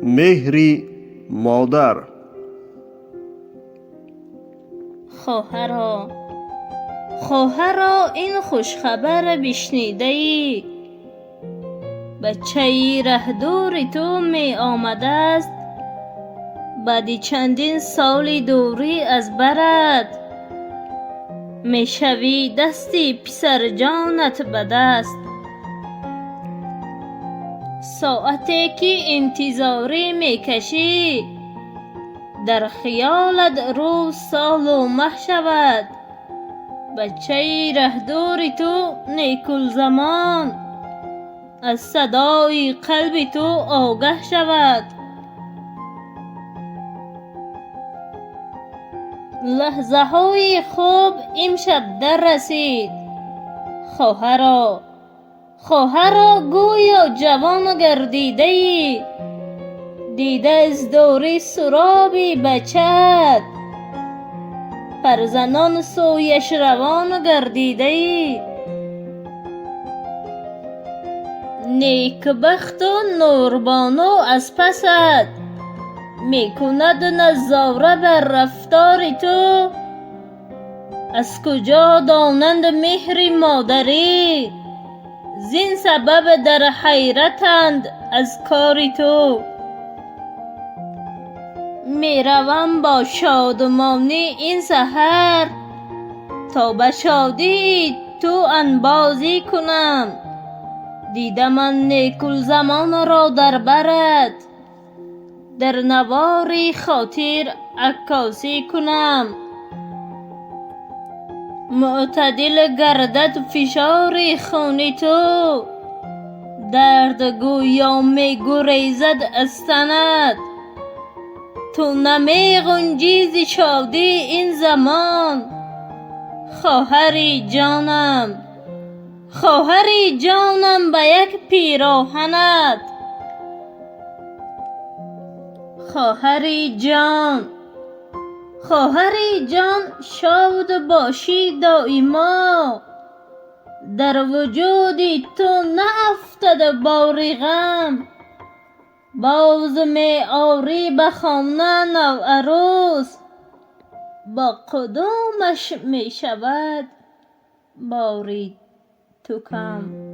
مهر مادر. خواهرا این خوشخبر بشنیده ای؟ بچه رهدور تو می آمده است، بعد چندین سال دوری از برت. می شوی دستی پسر جانت به دست، ساعتی که انتظاری می کشی در خیالت روز سال و مه شود. بچه رهدور تو نیکل زمان از صدای قلب تو آگه شود. لحظه های خوب امشب در رسید. خواهرا گویا جوان گردیده ای، دیده از دوری سرابی بچت، پرزنان سویش روان گردیده ای. نیک بخت و نوربانو از پست می کند نظاره بر رفتار تو. از کجا دانند مهر مادری، زین سبب در حیرتند از کار تو. می روم با شادمانی این سحر، تا به شادی تو انبازی کنم. دیده من نیکل زمان را در برت، در نوار خاطر عکاسی کنم. معتدل گردد فشار خون تو، درد گویا می گریزد از تنت. تو نمی غنجی ز شادی این زمان، خواهری جانم به یک پیراهنت. خواهری جان شاد باشی دائما، در وجود تو نافتد بار غم. باز می آری به خانه نوعروس، با قدومش می شود باری تو کم.